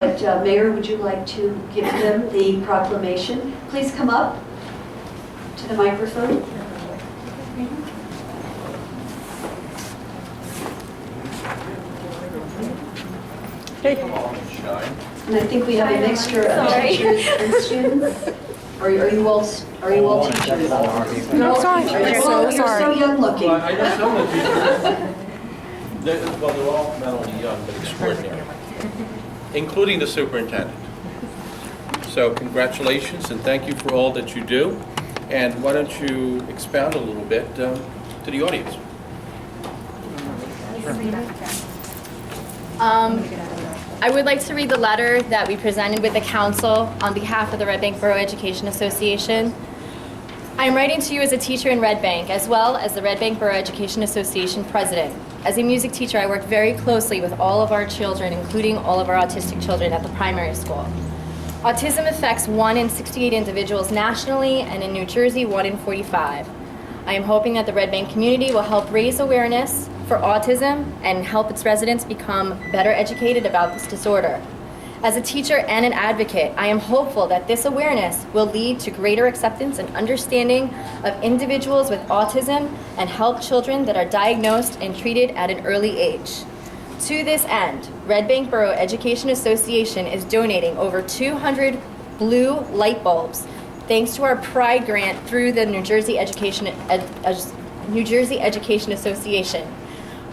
But Mayor, would you like to give them the proclamation? Please come up to the microphone. And I think we have a mixture of teachers and students. Are you all teachers? No, sorry. You're So so sorry. young looking. Well, I know some of the teachers, they're all not only young, but extraordinary, including the superintendent. So congratulations and thank you for all that you do. And why don't you expound a little bit to the audience? I would like to read the letter that we presented with the council on behalf of the Red Bank Borough Education Association. I am writing to you as a teacher in Red Bank, as well as the Red Bank Borough Education Association president. As a music teacher, I work very closely with all of our children, including all of our autistic children at the primary school. Autism affects 1 in 68 individuals nationally, and in New Jersey, 1 in 45. I am hoping that the Red Bank community will help raise awareness for autism and help its residents become better educated about this disorder. As a teacher and an advocate, I am hopeful that this awareness will lead to greater acceptance and understanding of individuals with autism and help children that are diagnosed and treated at an early age. To this end, Red Bank Borough Education Association is donating over 200 blue light bulbs thanks to our Pride grant through the New Jersey Education Association.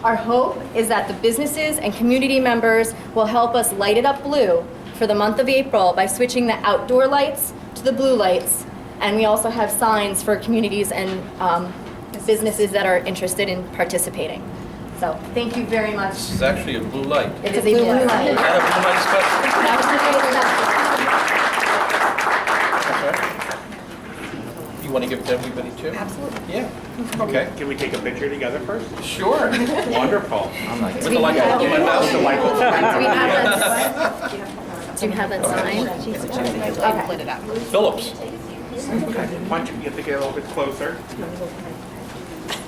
Our hope is that the businesses and community members will help us light it up blue for the month of April by switching the outdoor lights to the blue lights. And we also have signs for communities and businesses that are interested in participating. So thank you very much. This is actually a blue light. It is a blue light. Is that a blue light special? That was the name of that. You want to give it to everybody too? Absolutely. Yeah. Okay. Can we take a picture together first? Sure. Wonderful. With the light bulb in my mouth. The light bulb. Do you have that sign? Okay. Phillips. Why don't you get to get a little bit closer?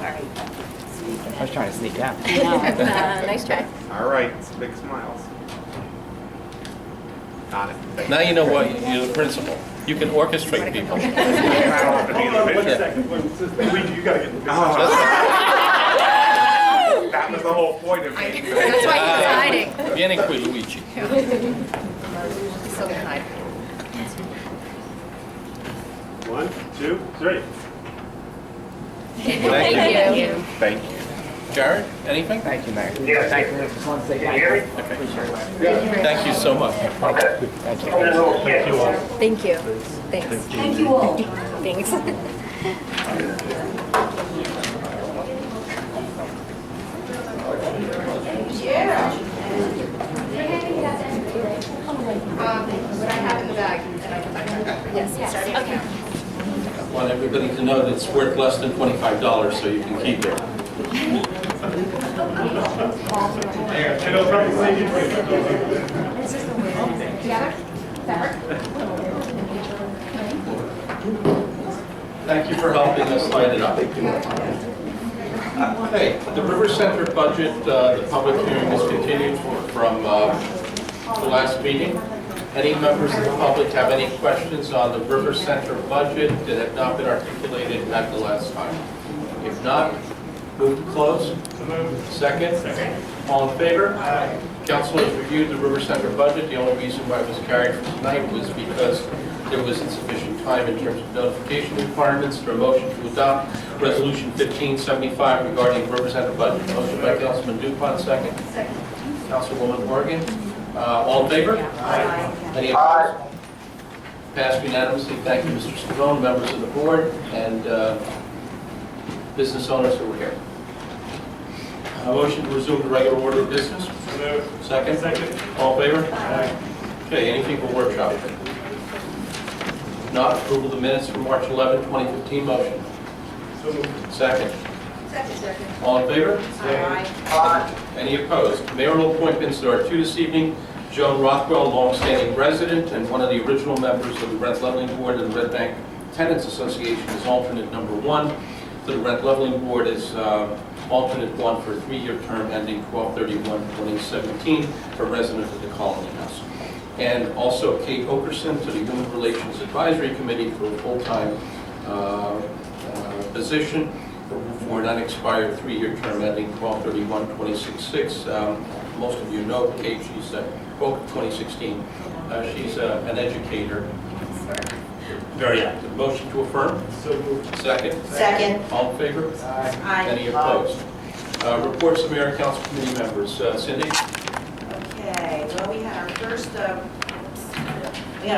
I was trying to sneak out. Nice try. All right, big smiles. Got it. Thank Now you know what, you're the principal. You can orchestrate people. you. I don't have to be in the picture. You gotta get the Oh, that was the whole point of me. That's why he was hiding. Vieni qui, Luigi. Still gonna hide. 1, 2, 3. Thank you. Thank you. Jared, anything? Thank you, Mayor. Thank you. Just want to say thank you. Thank you so much. Thank you. Thank you. Thanks. Thank you all. Thanks. What I have in the bag. Yes. Okay. I want everybody to know that it's worth less than $25, so you can keep it. Thank you for helping us light it up. Okay, the River Center budget, the public hearing is continued from the last meeting. Any members of the public have any questions on the River Center budget that have not been articulated at the last time? If not, move to close. Second? All in favor? Aye. Council has reviewed the River Center budget. The only reason why it was carried for tonight was because there was insufficient time in terms of notification requirements for a motion to adopt Resolution 1575 regarding the River Center budget. Motion by Councilman Dupont, second. Councilwoman Morgan. All in favor? Aye. Any opposed? Passed unanimously. Thank you, Mr. Scavone, members of the board, and business owners who were here. A motion to resume the regular order of business. Second? Second. All in favor? Aye. Okay, anything for workshop? Not approval of the minutes from March 11, 2015. Motion. Second. Second. All in favor? Aye. Any opposed? Mayoral appointments, there are 2 this evening. Joan Rothwell, longstanding resident and one of the original members of the Rent Leveling Board and the Red Bank Tenants Association, is alternate number 1. To the Rent Leveling Board is alternate 1 for a 3-year term ending 12/31/2017 for resident of the Colony House. And also Kate Okerson to the Human Relations Advisory Committee for a full-time position for an unexpired 3-year term ending 12/31/2026. Most of you know Kate, she's both 2016. She's an educator, very active. Motion to affirm? So moved. Second? Second. All in favor? Aye. Any opposed? Reports of mayor and council committee members. Cindy? Okay, well, we had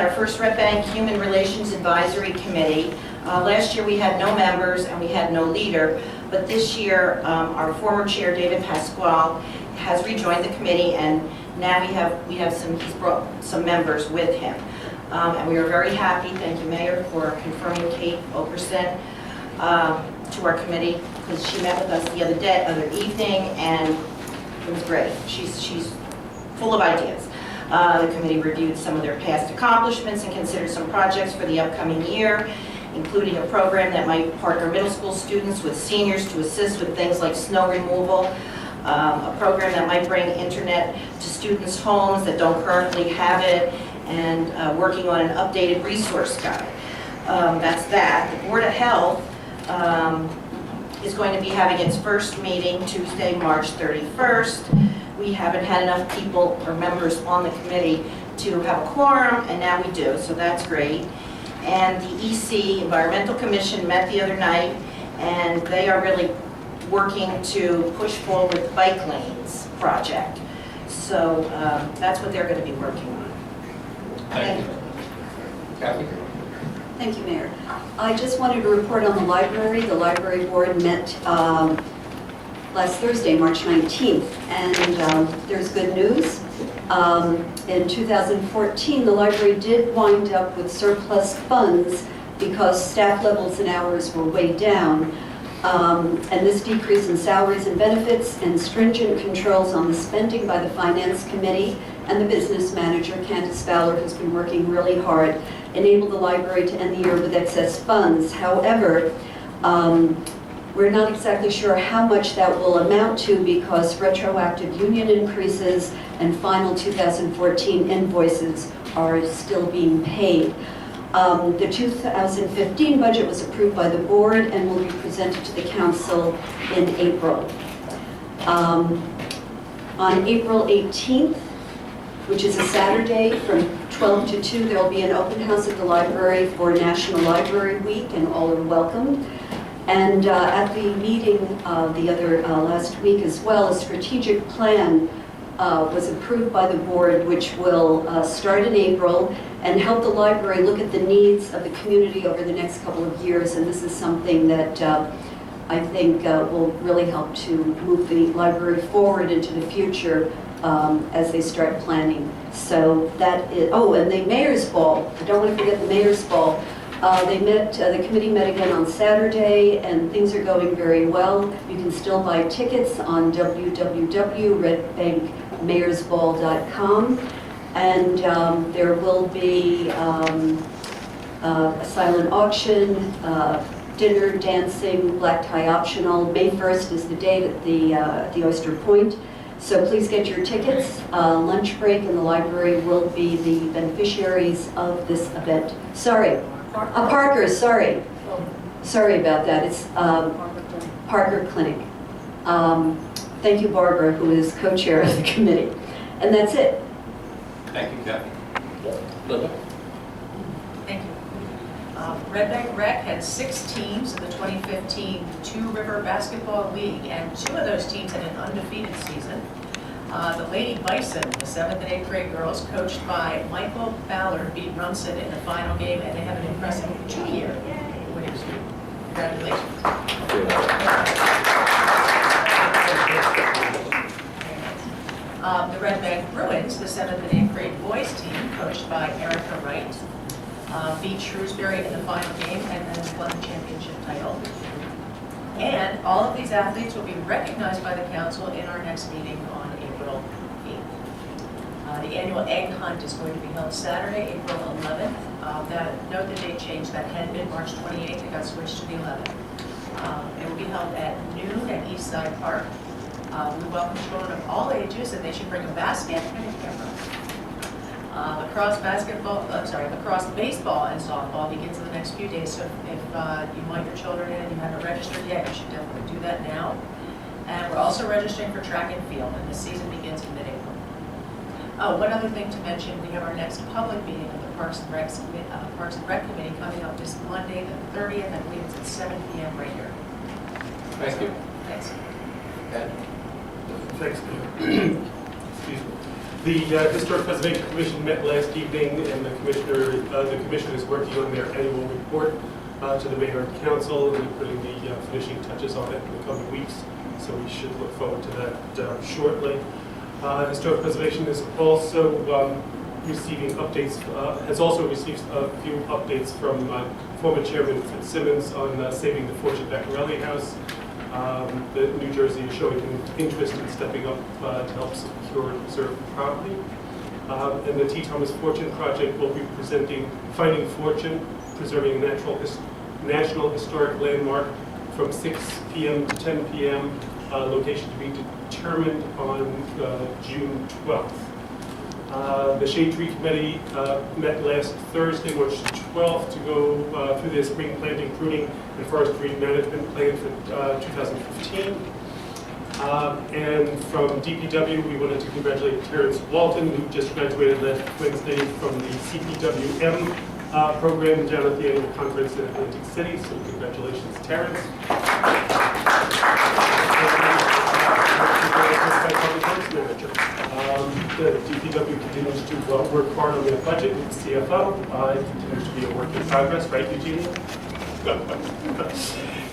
our first Red Bank Human Relations Advisory Committee. Last year, we had no members and we had no leader, but this year, our former chair, David Pasquale, has rejoined the committee, and now he's brought some members with him. And we are very happy, thank you, Mayor, for confirming Kate Okerson to our committee, because she met with us the other evening, and it was great. She's full of ideas. The committee reviewed some of their past accomplishments and considered some projects for the upcoming year, including a program that might partner middle school students with seniors to assist with things like snow removal, a program that might bring internet to students' homes that don't currently have it, and working on an updated resource guide. That's that. The Board of Health is going to be having its first meeting Tuesday, March 31st. We haven't had enough people or members on the committee to have a quorum, and now we do, so that's great. And the EC, Environmental Commission, met the other night, and they are really working to push forward the bike lanes project. So that's what they're going to be working on. Thank you. Kathy? Thank you, Mayor. I just wanted to report on the library. The library board met last Thursday, March 19th, and there's good news. In 2014, the library did wind up with surplus funds because staff levels and hours were way down. And this decrease in salaries and benefits and stringent controls on the spending by the Finance Committee and the business manager, Candace Fowler, who's been working really hard, enabled the library to end the year with excess funds. However, we're not exactly sure how much that will amount to because retroactive union increases and final 2014 invoices are still being paid. The 2015 budget was approved by the board and will be presented to the council in April. On April 18th, which is a Saturday from 12 to 2, there will be an open house at the library for National Library Week, and all are welcome. And at the meeting last week as well, a strategic plan was approved by the board, which will start in April and help the library look at the needs of the community over the next couple of years. And this is something that I think will really help to move the library forward into the future as they start planning. So that is, oh, and the Mayor's Ball. I don't want to forget the Mayor's Ball. The committee met again on Saturday, and things are going very well. You can still buy tickets on www.redbankmayorsball.com, and there will be a silent auction, dinner, dancing, black tie optional. May 1st is the date at the Oyster Point. So please get your tickets. Lunch break in the library will be the beneficiaries of this event. Sorry. Parker, sorry. Sorry about that. It's Parker Clinic. Thank you, Barbara, who is co-chair of the committee. And that's it. Thank you, Kathy. Linda? Thank you. Red Bank Rec had 6 teams in the 2015 Two River Basketball League, and 2 of those teams had an undefeated season. The Lady Bison, the 7th and 8th grade girls, coached by Michael Ballard, beat Rumson in the final game, and they have an impressive 2-year winning streak. Congratulations. The Red Bank Bruins, the 7th and 8th grade boys team, coached by Erica Wright, beat Shrewsbury in the final game and then won the championship title. And all of these athletes will be recognized by the council in our next meeting on April 8th. The annual egg hunt is going to be held Saturday, April 11th. Note the date change, that had been March 28th, it got switched to the 11th. It will be held at noon at Eastside Park. We welcome children of all ages, and they should bring a basket and a camera. Lacrosse baseball and softball begins in the next few days. So if you want your children in and you haven't registered yet, you should definitely do that now. And we're also registering for track and field, and the season begins in mid-April. Oh, one other thing to mention, we have our next public meeting of the Parks and Rec Committee coming up this Monday, the 30th. I believe it's at 7 p.m. right here. Thank you. Thanks. Ed? Thanks, Peter. Excuse me. The Historic Preservation Commission met last evening, and the commission is working on their annual report to the mayor and council, and putting the finishing touches on it in the coming weeks. So we should look forward to that shortly. Historic Preservation is also receiving updates, has also received a few updates from former Chairman Fitzsimmons on saving the Fortune Beccarelli House. The New Jersey is showing an interest in stepping up to help secure and preserve the property. And the T. Thomas Fortune Project will be presenting Finding Fortune, Preserving a National Historic Landmark from 6 p.m. to 10 p.m. Location to be determined on June 12th. The Shade Tree Committee met last Thursday, March 12th, to go through their spring planting, pruning, and forestry management plan for 2015. And from DPW, we wanted to congratulate Terrence Walton, who just graduated last Wednesday from the CPWM program down at the annual conference in Atlantic City. So congratulations, Terrence. The DPW continues to work hard on their budget with the CFO. It continues to be a work in progress, right, Eugenia?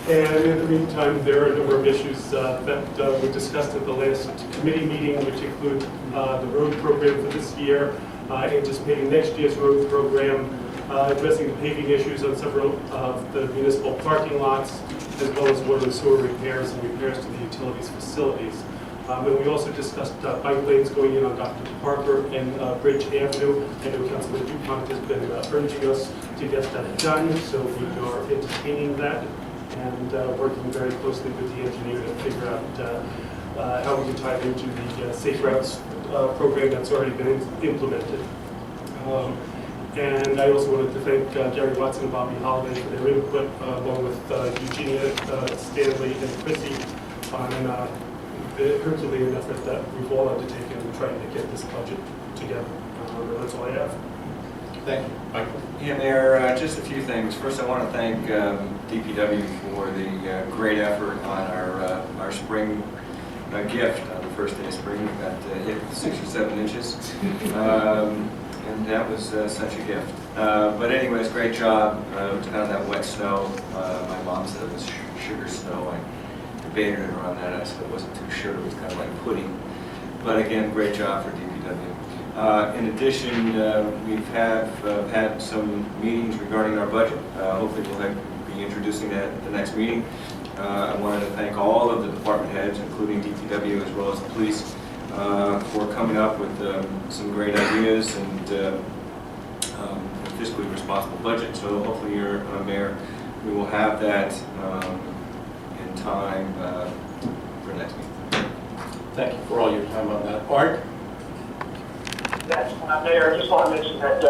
And in the meantime, there are a number of issues that were discussed at the last committee meeting, which include the road program for this year, anticipating next year's road program, addressing the paving issues on several of the municipal parking lots, as well as water and sewer repairs and repairs to the utilities facilities. And we also discussed bike lanes going in on Dr. Parker and Bridge Avenue. I know Councilman DuPont has been urging us to get that done, so we are entertaining that and working very closely with the engineer to figure out how we can tie it into the Safe Routes program that's already been implemented. And I also wanted to thank Gary Watson and Bobby Holiday for their input, along with Eugenia, Stanley, and Chrissy on the Herculean effort that we've all undertaken in trying to get this budget together. That's all I have. Thank you. Michael? Yeah, Mayor, just a few things. First, I want to thank DPW for the great effort on our spring gift on the first day of spring. We got hit with 6 or 7 inches, and that was such a gift. But anyways, great job. It was kind of that wet snow. My mom said it was sugar snow. I debated her on that. I said it wasn't too sure. It was kind of like pudding. But again, great job for DPW. In addition, we've had some meetings regarding our budget. Hopefully we'll be introducing that at the next meeting. I wanted to thank all of the department heads, including DPW as well as the police, for coming up with some great ideas and a fiscally responsible budget. So hopefully, your Mayor, we will have that in time for next meeting. Thank you for all your time on that. Art? Yes, Mayor, I just want to mention that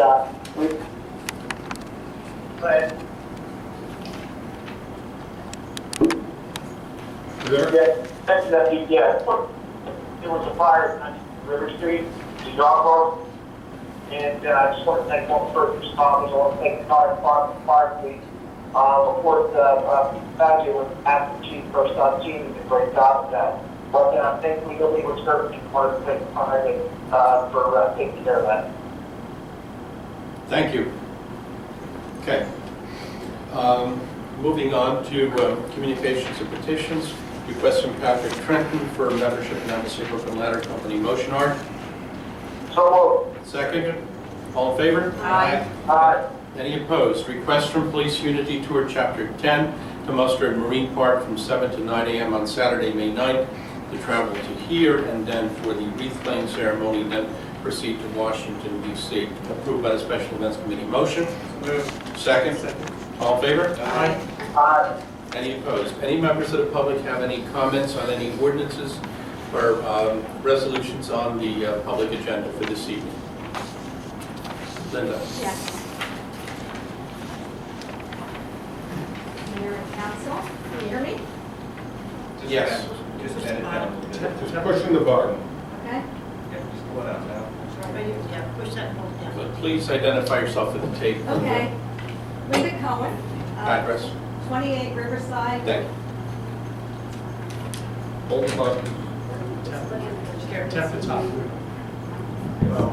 there was a fire on River Street, the Yarborough, and I just want to thank all the first responders. I want to thank the fire police. Report Badger was acting chief first on team and did a great job of that. But I think we really were certainly part of the for taking care of that. Thank you. Okay. Moving on to communications and petitions. Request from Patrick Trenton for membership in Embassy Brooklyn Ladder Company. Motion, Art? So moved. Second. All in favor? Aye. Aye. Any opposed? Request from Police Unity Tour Chapter 10 to muster at Marine Park from 7 to 9 a.m. on Saturday, May 9th, to travel to here, and then for the wreath laying ceremony, then proceed to Washington, D.C. Approved by the Special Events Committee. Motion? Second. All in favor? Aye. Aye. Any opposed? Any members of the public have any comments on any ordinances or resolutions on the public agenda for this evening? Linda? Yes. Mayor and council, can you hear me? Yes. Just edit down. Pushing the button. Okay. Yeah, just pull it out now. Ready? Yeah, push that, hold down. But please identify yourself for the tape. Okay. Linda Cohen. Address. 28 Riverside. Thank you. Hold the button. Tap the top.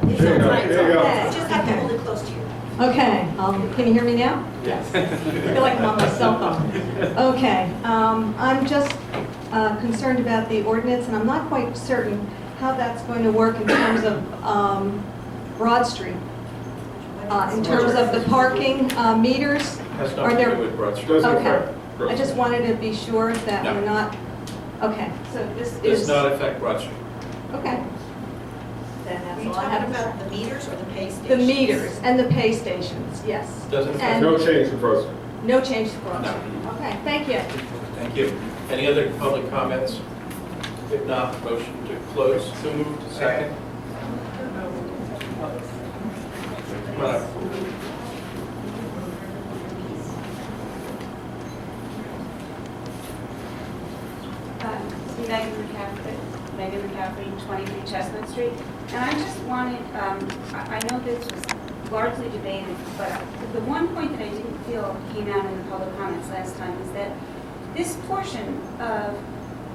It's There you go. okay. There you go. Okay. Just have to hold it close to you. Okay, can you hear me now? Yes. I feel like I'm on my cell phone. Okay, I'm just concerned about the ordinance, and I'm not quite certain how that's going to work in terms of Broad Street. In terms of the parking meters, Has are nothing to do there, with Broad Street. Doesn't Okay. affect. I just wanted to be sure that No. we're not, okay, so this Does is, not affect Broad Street. okay. Then Are that's you all I talking have to about say. the meters or the pay stations? The meters and the pay stations, yes. Doesn't affect. And No change to Broad Street. no change to Broad No. Street. Okay, thank you. Thank you. Any other public comments? If not, motion to close. So moved. Second. Come on up. Megan McCaffrey, 23 Chestnut Street. And I just wanted, I know this was largely debated, but the one point that I didn't feel came out in the public comments last time is that this portion of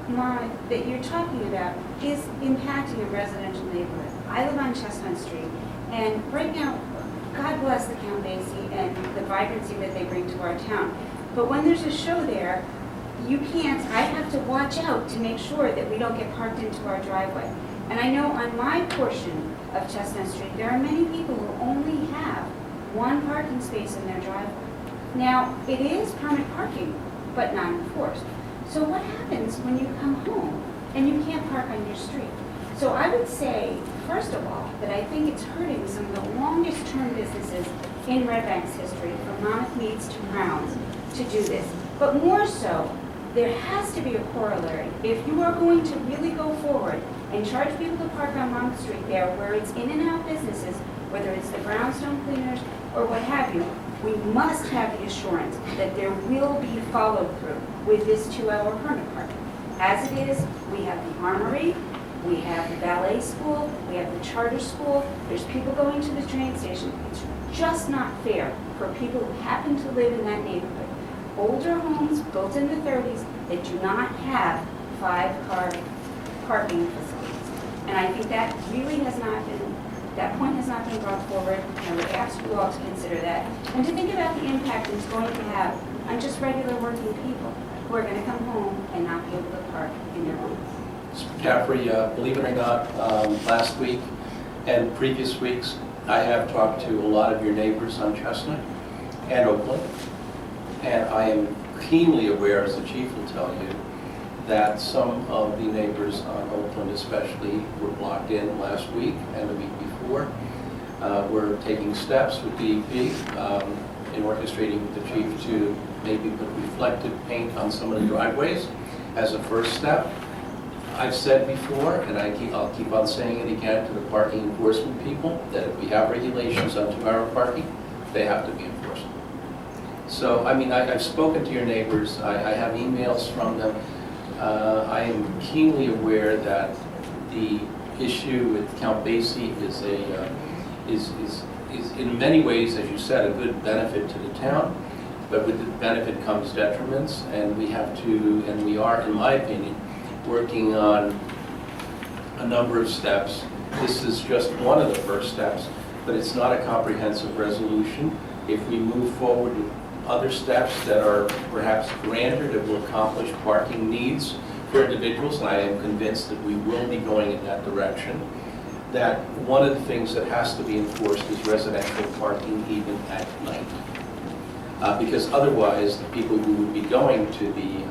Monmouth that you're talking about is impacting a residential neighborhood. I live on Chestnut Street, and right now, God bless the Count Basie and the vibrancy that they bring to our town. But when there's a show there, you can't, I have to watch out to make sure that we don't get parked into our driveway. And I know on my portion of Chestnut Street, there are many people who only have one parking space in their driveway. Now, it is permit parking, but not enforced. So what happens when you come home and you can't park on your street? So I would say, first of all, that I think it's hurting some of the longest term businesses in Red Bank's history, from Monmouth Meats to Browns, to do this. But more so, there has to be a corollary. If you are going to really go forward and charge people to park on Monmouth Street there, where it's in and out businesses, whether it's the brownstone cleaners or what have you, we must have the assurance that there will be follow-through with this 2-hour permit parking. As it is, we have the armory, we have the ballet school, we have the charter school, there's people going to the train station. It's just not fair for people who happen to live in that neighborhood. Older homes built in the 30s that do not have 5-car parking facilities. And I think that really has not been, that point has not been brought forward, and I would ask you all to consider that. And to think about the impact it's going to have on just regular working people who are going to come home and not be able to park in their homes. Mr. McCaffrey, believe it or not, last week and previous weeks, I have talked to a lot of your neighbors on Chestnut and Oakland, and I am keenly aware, as the chief will tell you, that some of the neighbors on Oakland especially were blocked in last week and the week before. We're taking steps with DEP in orchestrating with the chief to maybe put reflective paint on some of the driveways as a first step. I've said before, and I'll keep on saying it again to the parking enforcement people, that if we have regulations on 2-hour parking, they have to be enforced. So, I mean, I've spoken to your neighbors, I have emails from them. I am keenly aware that the issue with Count Basie is in many ways, as you said, a good benefit to the town, but with the benefit comes detriments, and we have to, and we are, in my opinion, working on a number of steps. This is just one of the first steps, but it's not a comprehensive resolution. If we move forward with other steps that are perhaps grander, that will accomplish parking needs for individuals, and I am convinced that we will be going in that direction, that one of the things that has to be enforced is residential parking even at night. Because otherwise, the people who would be going to the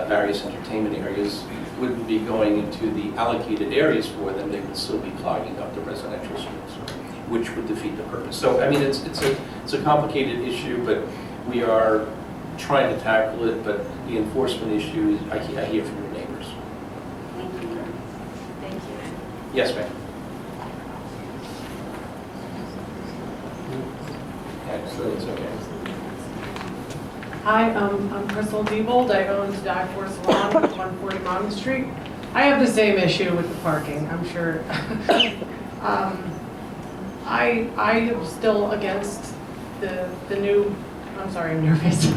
various entertainment areas wouldn't be going into the allocated areas for them, they would still be clogging up the residential streets, which would defeat the purpose. So, I mean, it's a complicated issue, but we are trying to tackle it, but the enforcement issue, I hear from your neighbors. Thank you. Thank you. Yes, ma'am. so it's okay. Hi, I'm Crystal Diebold. I own Dive for Salon, 140 Monmouth Street. I have the same issue with the parking, I'm sure. I am still against the new, I'm sorry, I'm nervous.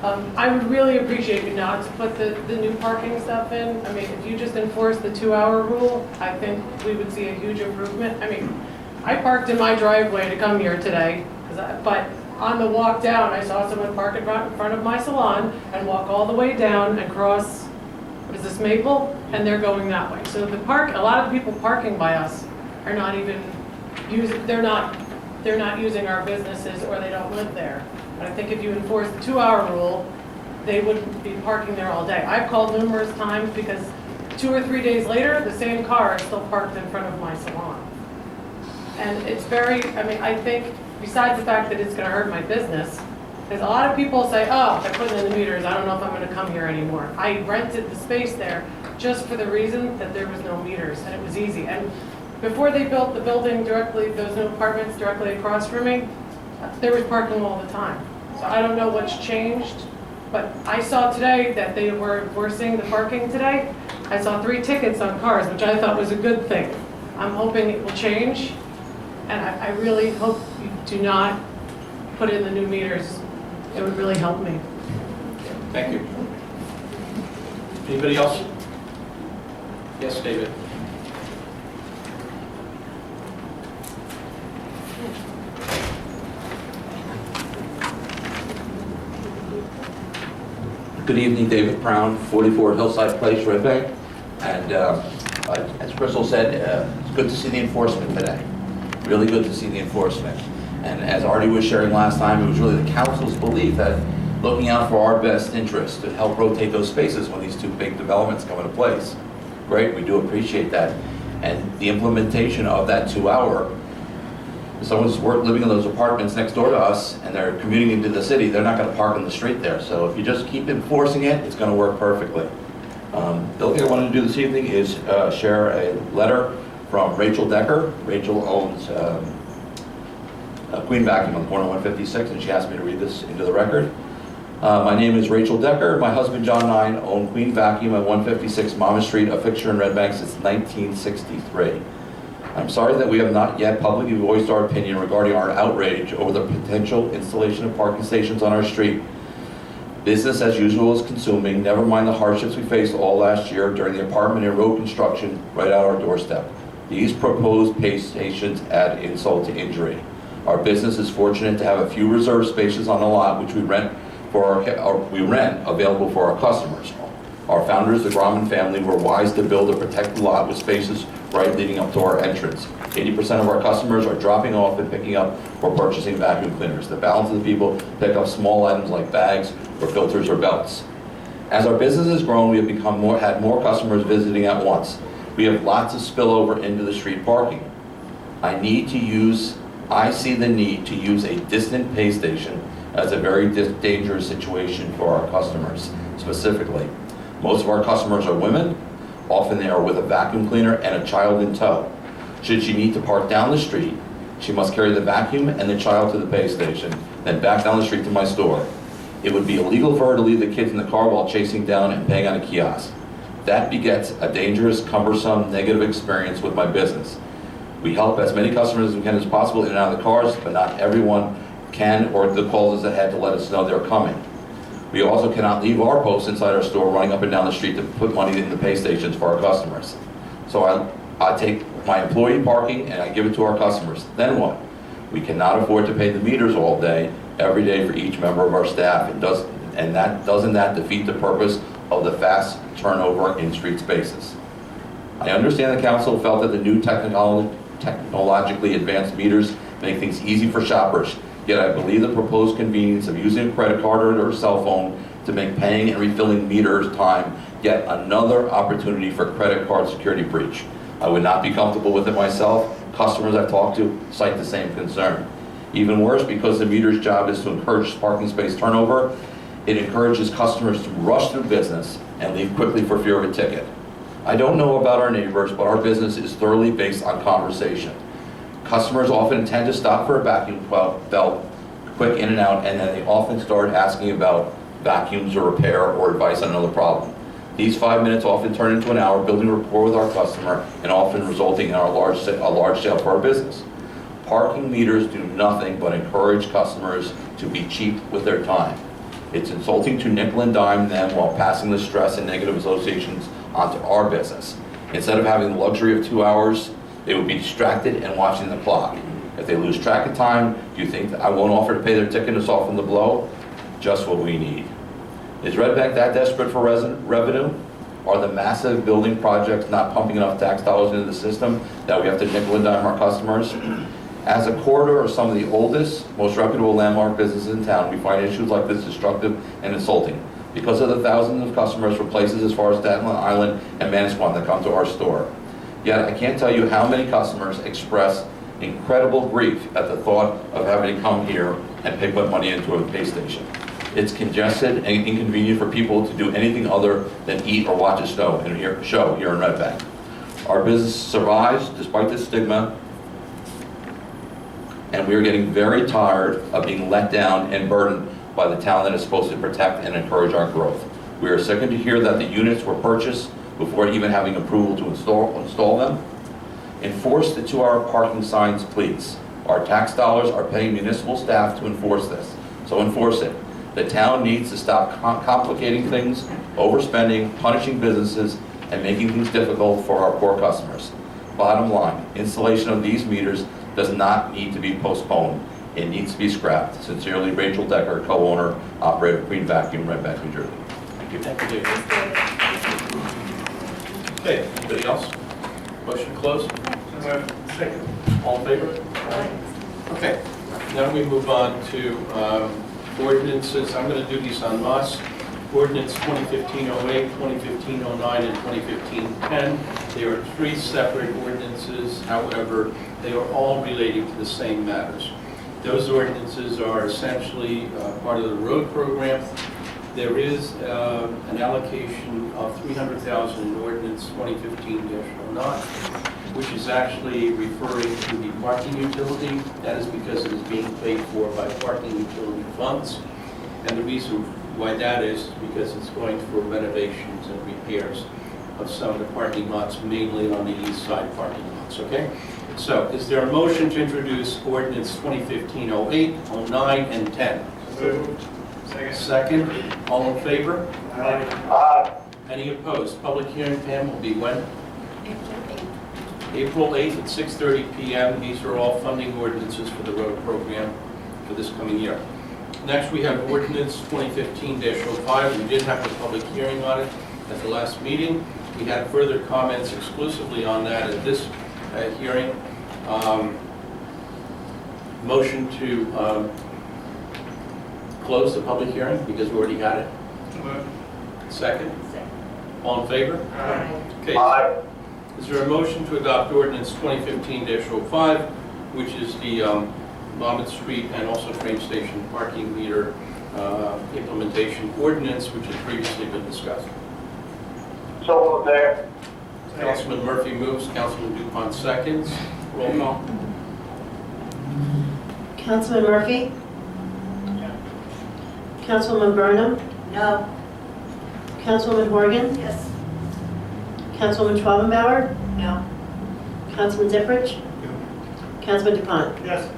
I would really appreciate you not to put the new parking stuff in. I mean, if you just enforce the 2-hour rule, I think we would see a huge improvement. I mean, I parked in my driveway to come here today, but on the walk down, I saw someone park in front of my salon and walk all the way down and cross, what is this, Maple? And they're going that way. So a lot of people parking by us are not even using, they're not using our businesses, or they don't live there. But I think if you enforce the 2-hour rule, they wouldn't be parking there all day. I've called numerous times because 2 or 3 days later, the same car is still parked in front of my salon. And it's very, I mean, I think, besides the fact that it's going to hurt my business, because a lot of people say, oh, they're putting in the meters, I don't know if I'm going to come here anymore. I rented the space there just for the reason that there was no meters, and it was easy. And before they built the building directly, those new apartments directly across from me, there was parking all the time. So I don't know what's changed, but I saw today that they were enforcing the parking today. I saw 3 tickets on cars, which I thought was a good thing. I'm hoping it will change. And I really hope you do not put in the new meters. It would really help me. Thank you. Anybody else? Yes, David. Good evening, David Brown, 44 Hillside Place, Red Bank. And as Crystal said, it's good to see the enforcement today. Really good to see the enforcement. And as Artie was sharing last time, it was really the council's belief that looking out for our best interest to help rotate those spaces when these 2 big developments come into place. Great, we do appreciate that. And the implementation of that 2-hour, if someone's living in those apartments next door to us and they're commuting into the city, they're not going to park on the street there. So if you just keep enforcing it, it's going to work perfectly. The other thing I wanted to do this evening is share a letter from Rachel Decker. Rachel owns Queen Vacuum on the corner of 156, and she asked me to read this into the record. My name is Rachel Decker. My husband John and I own Queen Vacuum at 156 Monmouth Street, a fixture in Red Bank since 1963. I'm sorry that we have not yet publicly voiced our opinion regarding our outrage over the potential installation of parking stations on our street. Business as usual is consuming, never mind the hardships we faced all last year during the apartment and road construction right out our doorstep. These proposed pay stations add insult to injury. Our business is fortunate to have a few reserved spaces on the lot which we rent available for our customers. Our founders, the Grauman family, were wise to build a protected lot with spaces right leading up to our entrance. 80% of our customers are dropping off and picking up or purchasing vacuum cleaners. The balance of the people pick up small items like bags or filters or belts. As our business has grown, we have had more customers visiting at once. We have lots of spillover into the street parking. I see the need to use a distant pay station as a very dangerous situation for our customers, specifically. Most of our customers are women. Often they are with a vacuum cleaner and a child in tow. Should she need to park down the street, she must carry the vacuum and the child to the pay station, then back down the street to my store. It would be illegal for her to leave the kids in the car while chasing down and paying on a kiosk. That begets a dangerous, cumbersome, negative experience with my business. We help as many customers as we can as possible in and out of the cars, but not everyone can or the calls us ahead to let us know they're coming. We also cannot leave our posts inside our store running up and down the street to put money in the pay stations for our customers. So I take my employee parking and I give it to our customers. Then what? We cannot afford to pay the meters all day, every day for each member of our staff. Doesn't that defeat the purpose of the fast turnover in street spaces? I understand the council felt that the new technologically advanced meters make things easy for shoppers, yet I believe the proposed convenience of using a credit card or a cell phone to make paying and refilling meters time yet another opportunity for credit card security breach. I would not be comfortable with it myself. Customers I've talked to cite the same concern. Even worse, because the meter's job is to encourage parking space turnover, it encourages customers to rush through business and leave quickly for fear of a ticket. I don't know about our neighbors, but our business is thoroughly based on conversation. Customers often intend to stop for a vacuum belt quick in and out, and then they often start asking about vacuums or repair or advice on another problem. These 5 minutes often turn into an hour, building rapport with our customer and often resulting in a large sale for our business. Parking meters do nothing but encourage customers to be cheap with their time. It's insulting to nickel and dime them while passing the stress and negative associations onto our business. Instead of having the luxury of 2 hours, they would be distracted and watching the clock. If they lose track of time, do you think that I won't offer to pay their ticket to soften the blow? Just what we need. Is Red Bank that desperate for revenue? Are the massive building projects not pumping enough tax dollars into the system that we have to nickel and dime our customers? As a corridor of some of the oldest, most reputable landmark businesses in town, we find issues like this destructive and insulting because of the thousands of customers from places as far as Staten Island and Manasquan that come to our store. Yet I can't tell you how many customers express incredible grief at the thought of having to come here and pay money into a pay station. It's congested and inconvenient for people to do anything other than eat or watch a show here in Red Bank. Our business survives despite the stigma, and we are getting very tired of being let down and burdened by the town that is supposed to protect and encourage our growth. We are sickened to hear that the units were purchased before even having approval to install them. Enforce the 2-hour parking signs, please. Our tax dollars are paying municipal staff to enforce this, so enforce it. The town needs to stop complicating things, overspending, punishing businesses, and making things difficult for our poor customers. Bottom line, installation of these meters does not need to be postponed. It needs to be scrapped. Sincerely, Rachel Decker, co-owner, operator of Green Vacuum, Red Bank, New Jersey. Thank you. Thank you, David. Okay, anybody else? Motion closed? Second. All in favor? Okay, now we move on to ordinances. I'm going to do these en masse. Ordinance 2015-08, 2015-09, and 2015-10. They are 3 separate ordinances. However, they are all relating to the same matters. Those ordinances are essentially part of the road program. There is an allocation of $300,000 in ordinance 2015-09, which is actually referring to the parking utility. That is because it is being paid for by parking utility funds. And the reason why that is because it's going for renovations and repairs of some of the parking lots, mainly on the east side parking lots, okay? So is there a motion to introduce ordinance 2015-08, 09, and 10? Second. All in favor? Aye. Any opposed? Public hearing, Pam, will be when? April 8th at 6:30 p.m. These are all funding ordinances for the road program for this coming year. Next, we have ordinance 2015-05. We did have a public hearing on it at the last meeting. We had further comments exclusively on that at this hearing. Motion to close the public hearing because we already had it. Second? All in favor? Okay. Aye. Is there a motion to adopt ordinance 2015-05, which is the Monmouth Street and also train station parking meter implementation ordinance, which has previously been discussed? So moved, Mayor. Councilman Murphy moves, Councilman Dupont seconds. Roll call. Councilman Murphy? Councilwoman Burnham? No. Councilwoman Horgan? Yes. Councilwoman Schwabenbauer? No. Councilman Zipprich? Councilman DuPont? Yes.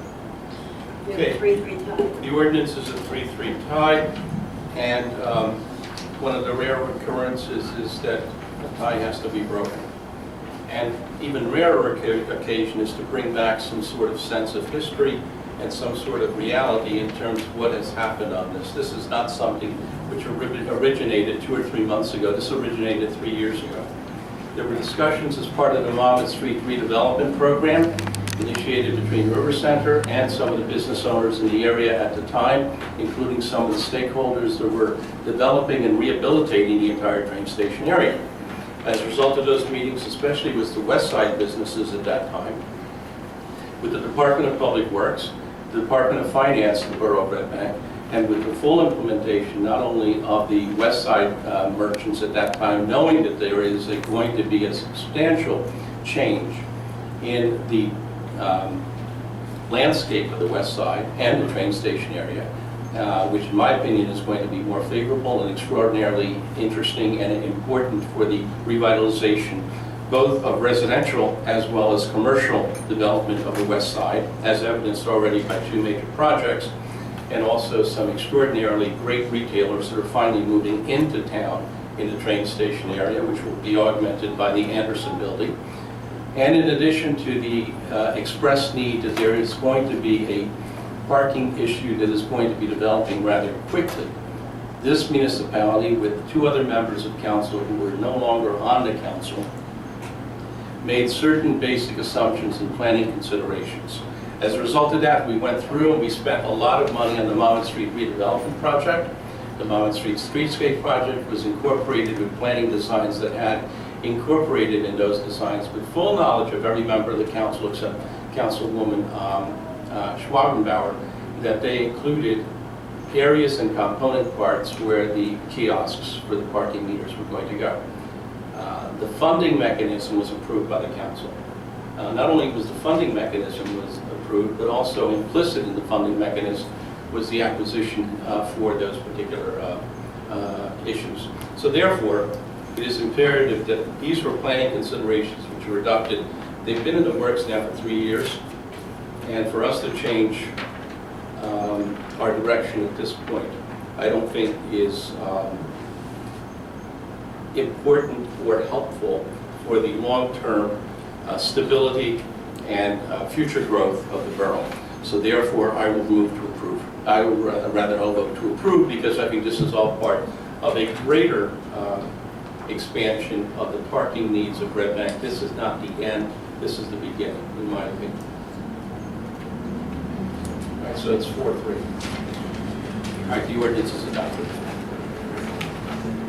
Okay. 3-3 tie. The ordinance is a 3-3 tie, and one of the rare occurrences is that a tie has to be broken. And even rarer occasion is to bring back some sort of sense of history and some sort of reality in terms of what has happened on this. This is not something which originated 2 or 3 months ago. This originated 3 years ago. There were discussions as part of the Monmouth Street redevelopment program initiated between River Center and some of the business owners in the area at the time, including some of the stakeholders that were developing and rehabilitating the entire train station area. As a result of those meetings, especially with the west side businesses at that time, with the Department of Public Works, the Department of Finance, the Borough of Red Bank, and with the full implementation not only of the west side merchants at that time, knowing that there is going to be a substantial change in the landscape of the west side and the train station area, which in my opinion is going to be more favorable and extraordinarily interesting and important for the revitalization both of residential as well as commercial development of the west side, as evidenced already by 2 major projects, and also some extraordinarily great retailers that are finally moving into town in the train station area, which will be augmented by the Anderson building. And in addition to the express need that there is going to be a parking issue that is going to be developing rather quickly, this municipality, with 2 other members of council who are no longer on the council, made certain basic assumptions and planning considerations. As a result of that, we went through and we spent a lot of money on the Monmouth Street redevelopment project. The Monmouth Street streetscape project was incorporated with planning designs that had incorporated in those designs, with full knowledge of every member of the council except Councilwoman Schwabenbauer, that they included areas and component parts where the kiosks for the parking meters were going to go. The funding mechanism was approved by the council. Not only was the funding mechanism was approved, but also implicit in the funding mechanism was the acquisition for those particular issues. So therefore, it is imperative that these were planning considerations which were adopted. They've been in the works now for 3 years, and for us to change our direction at this point, I don't think is important or helpful for the long-term stability and future growth of the borough. So therefore, I will move to approve. I will rather I'll vote to approve, because I think this is all part of a greater expansion of the parking needs of Red Bank. This is not the end, this is the beginning, in my opinion. All right, so it's 4-3. All right, the ordinance is adopted.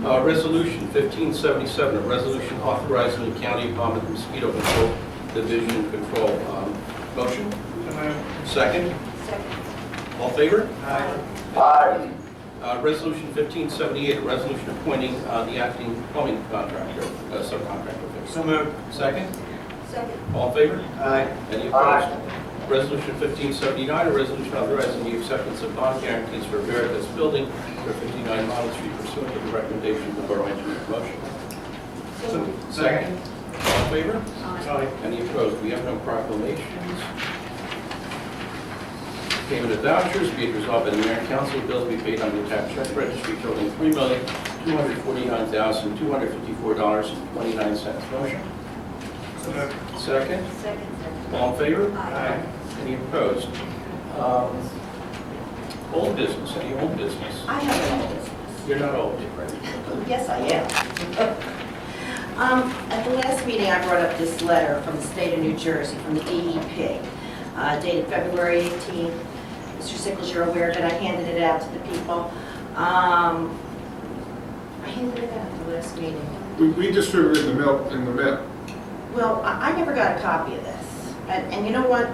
Resolution 1577, a resolution authorizing the County of Monmouth Mosquito Control Division control. Motion? Second? Second. All in favor? Aye. Resolution 1578, a resolution appointing the acting plumbing contractor, subcontractor. So moved. Second? Second. All in favor? Aye. Any opposed? Resolution 1579, a resolution authorizing the acceptance of bond guarantees for Veritas Building for 59 Monmouth Street pursuant to the recommendation of the Borough Engineer. Motion? Second? All in favor? Aye. Any opposed? We have no proclamations. Payment of vouchers, be it resolved by the Mayor and Council, bills be paid on the tax check registry totaling $3,249,254.29. Motion? Second? Second. All in favor? Aye. Any opposed? Old business, any old business? I have an old business. You're not old, right? Yes, I am. At the last meeting, I brought up this letter from the state of New Jersey, from the DEP, dated February 18th. Mr. Sickles, you're aware that I handed it out to the people. I handed it out at the last meeting. We distributed the mail in the mail. Well, I never got a copy of this. And you know what?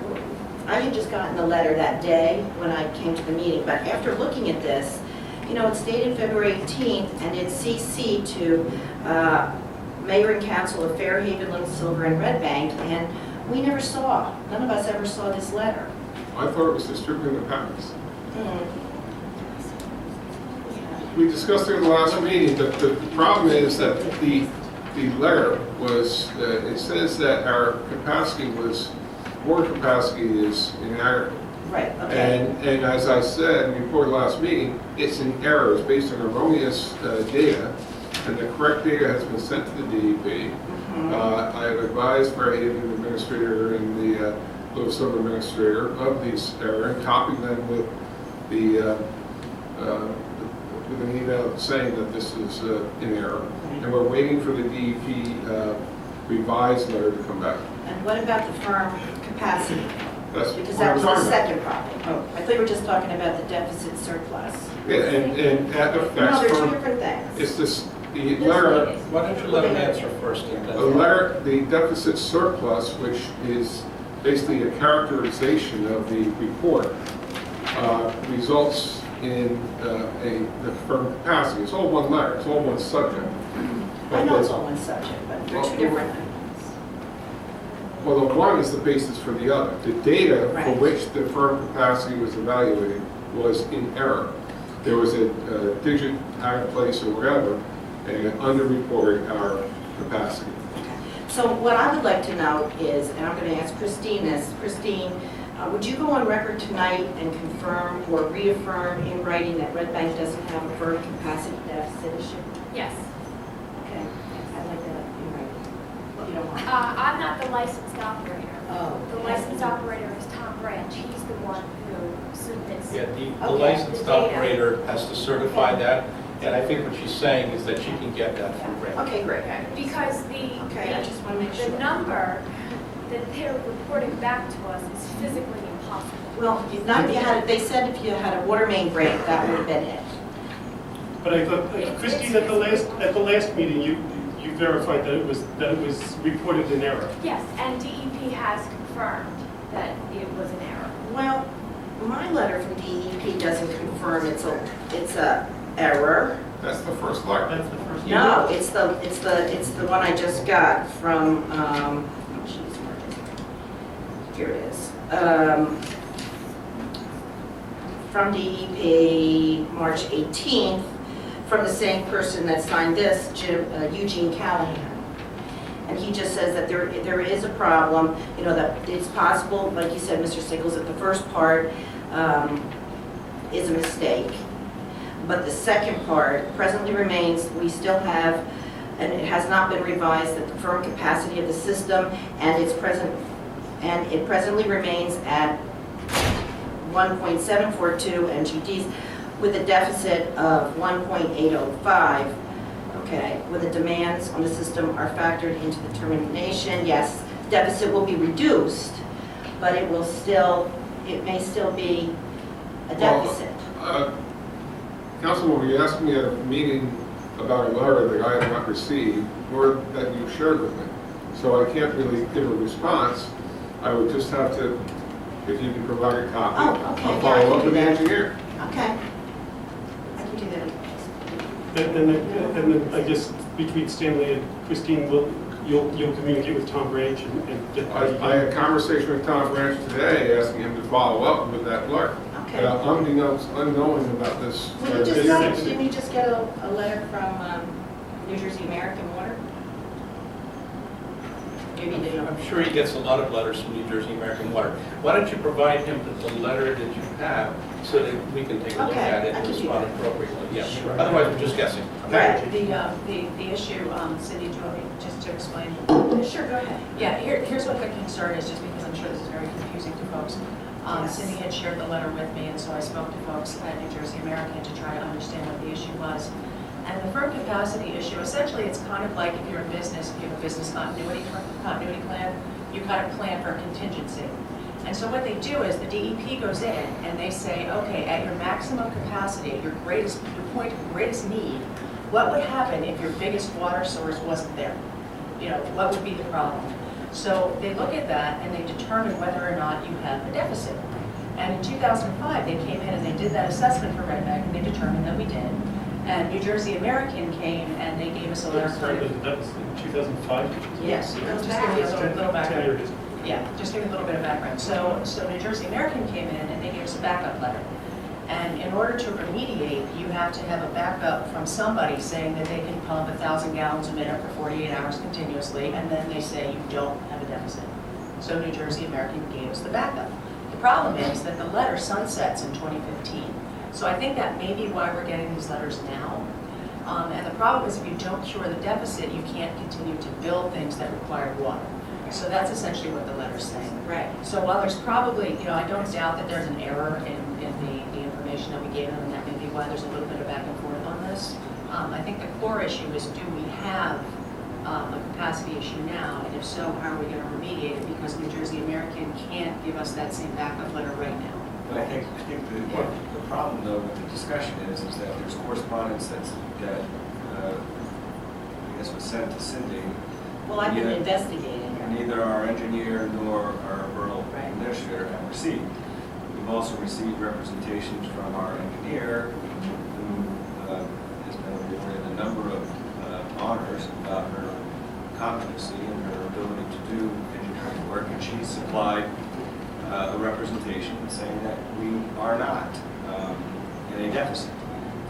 I had just gotten the letter that day when I came to the meeting, but after looking at this, you know, it's dated February 18th, and it's CC to Mayor and Council of Fairhaven, Little Silver, and Red Bank, and we never saw, none of us ever saw this letter. I thought it was distributed in the packets. We discussed it in the last meeting, but the problem is that the letter was, it says that our capacity was, board capacity is inadequate. Right, okay. And as I said before the last meeting, it's in error, it's based on erroneous data, and the correct data has been sent to the DEP. I have advised Fairhaven administrator and the Little Silver administrator of this error, and copied them with with an email saying that this is in error. And we're waiting for the DEP revised letter to come back. And what about the firm capacity? That's Because what that I'm was the talking about. second problem. Oh, I thought you were just talking about the deficit surplus. Yeah, and that No, affects they're two firm, different things. it's this, the letter, Why don't you let him answer first? the deficit surplus, which is basically a characterization of the report, results in the firm capacity. It's all one letter, it's all one subject. I know it's all one subject, but they're two different things. Well, the one is the basis for the other. The data for Right. which the firm capacity was evaluated was in error. There was a digit out of place or whatever, and underreported our capacity. So what I would like to know is, and I'm going to ask Christine this, Christine, would you go on record tonight and confirm or reaffirm in writing that Red Bank doesn't have a firm capacity deficit issue? Yes. Okay, I'd like that in writing. If you don't mind. I'm not the licensed operator. Oh. The licensed operator is Tom Branch. He's the one who submits. Yeah, the Okay. licensed The data. operator has to certify that, and I think what she's saying is that she can get that from Branch. Okay, great. Because Okay, I just want to make sure. the number that they're reporting back to us is physically impossible. Well, not if you had, they said if you had a water main break, that would have been it. But I thought, Christine, at the last meeting, you verified that it was reported in error. Yes, and DEP has confirmed that it was an error. Well, my letter from DEP doesn't confirm it's a error. That's the first letter. That's the first. No, it's the one I just got from, oh jeez, where is it? Here it is. From DEP, March 18th, from the same person that signed this, Eugene Callahan. And he just says that there is a problem, you know, that it's possible, like you said, Mr. Sickles, that the first part is a mistake. But the second part presently remains, we still have, and it has not been revised, that the firm capacity of the system and it presently remains at 1.742 MGDs with a deficit of 1.805. Okay, when the demands on the system are factored into the determination, yes, deficit will be reduced, but it may still be a deficit. Councilwoman, you asked me at a meeting about a letter that I have not received, nor that you shared with me. So I can't really give a response. I would just have to, if you can provide a copy, Oh, okay, I'll yeah, I follow can up do with the that. engineer. Okay. I can do that. And then I guess between Stanley and Christine, you'll communicate with Tom Branch and get. I had a conversation with Tom Branch today, asking him to follow up with that letter. Okay. Unknowing about this. Didn't you just get a letter from New Jersey American Water? Maybe you didn't. I'm sure he gets a lot of letters from New Jersey American Water. Why don't you provide him the letter that you have so that we can take a look Okay, at it I and can do respond that. appropriately? Yeah. Sure. Otherwise, we're just guessing. Right. The issue, Cindy, do you want me just to explain? Sure, go ahead. Yeah, here's what the concern is, just because I'm sure this is very confusing to folks. Yes. Cindy had shared the letter with me, and so I spoke to folks at New Jersey American to try to understand what the issue was. And the firm capacity issue, essentially, it's kind of like if you're in business, if you have a business continuity plan, you kind of plan for a contingency. And so what they do is the DEP goes in and they say, okay, at your maximum capacity, your point of greatest need, what would happen if your biggest water source wasn't there? You know, what would be the problem? So they look at that and they determine whether or not you have a deficit. And in 2005, they came in and they did that assessment for Red Bank and they determined that we did. And New Jersey American came and they gave us a letter. That was in 2005? Yes, just give you a little background. 10 years. Yeah, just give you a little bit of background. So New Jersey American came in and they gave us a backup letter. And in order to remediate, you have to have a backup from somebody saying that they can pump 1,000 gallons a minute for 48 hours continuously, and then they say you don't have a deficit. So New Jersey American gave us the backup. The problem is that the letter sunsets in 2015. So I think that may be why we're getting these letters now. And the problem is if you don't cure the deficit, you can't continue to build things that require water. So that's essentially what the letter's saying. Right. So while there's probably, you know, I don't doubt that there's an error in the information that we gave them, and that may be why there's a little bit of back and forth on this. I think the core issue is, do we have a capacity issue now? And if so, how are we going to remediate it? Because New Jersey American can't give us that same backup letter right now. But I think the problem, though, with the discussion is that there's correspondence that I guess was sent to Cindy. Well, I've been investigating. Neither our engineer nor our borough administrator have received. We've also received representations from our engineer, who has been awarded a number of honors about her competency and her ability to do engineering work, and she supplied a representation saying that we are not in a deficit.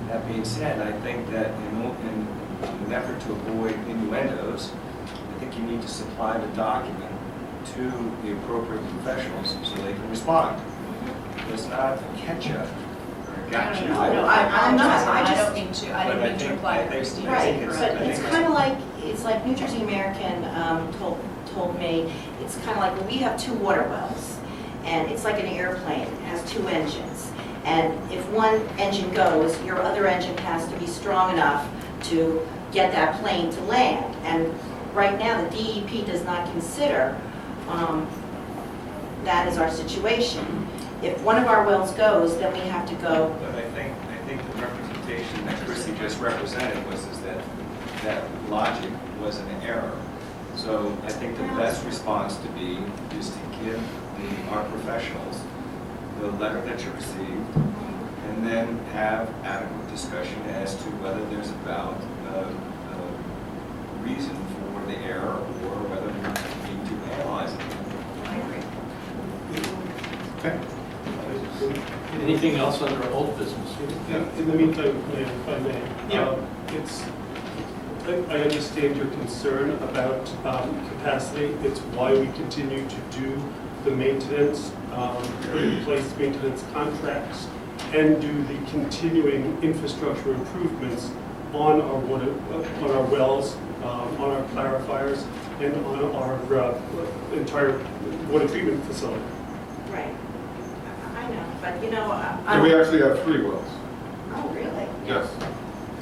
That being said, I think that in an effort to avoid innuendos, I think you need to supply the document to the appropriate professionals so they can respond. It's not a catch-up or a gotcha. No, I'm not. I don't mean to, I didn't mean to imply that Christine was Right, incorrect. but it's kind of like, it's like New Jersey American told me, it's kind of like, well, we have 2 water wells, and it's like an airplane, it has 2 engines. And if one engine goes, your other engine has to be strong enough to get that plane to land. And right now, the DEP does not consider that is our situation. If one of our wells goes, then we have to go. But I think the representation that Chrissy just represented was that logic was an error. So I think the best response to be is to give our professionals the letter that you received, and then have adequate discussion as to whether there's a valid reason for the error, or whether we need to analyze it. I agree. Okay. Anything else under old business? In the meantime, if I may, I understand your concern about capacity. It's why we continue to do the maintenance, put in place maintenance contracts, and do the continuing infrastructure improvements on our water, on our wells, on our clarifiers, and on our entire water treatment facility. Right. I know, but you know, And we actually have 3 wells. Oh, really? Yes.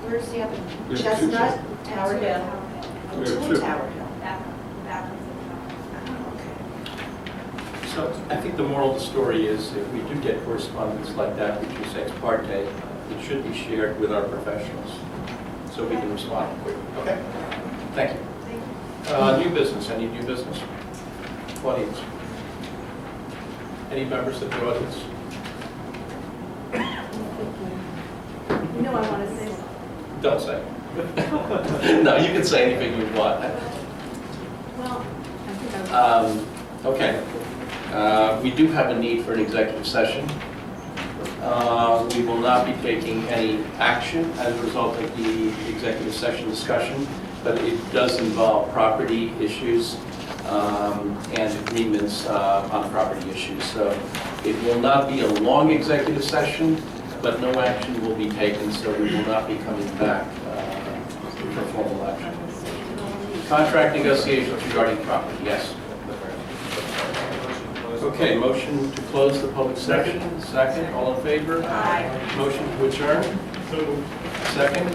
Where's the other? We have 2 Chestnut, Tower Hill. We have 2 2. Tower Hill. So I think the moral of the story is if we do get correspondence like that, which is ex parte, it should be shared with our professionals so we can respond quickly. Okay? Thank you. New business, any new business? Audience? Any members of the audience? You know I want to say something. Don't say. No, you can say anything you want. Well, I think I Okay. We do have a need for an executive session. We will not be taking any action as a result of the executive session discussion, but it does involve property issues and agreements on property issues. So it will not be a long executive session, but no action will be taken, so we will not be coming back for formal action. Contract negotiations regarding property, yes. Okay, motion to close the public session. Second, all in favor? Aye. Motion to adjourn. Second.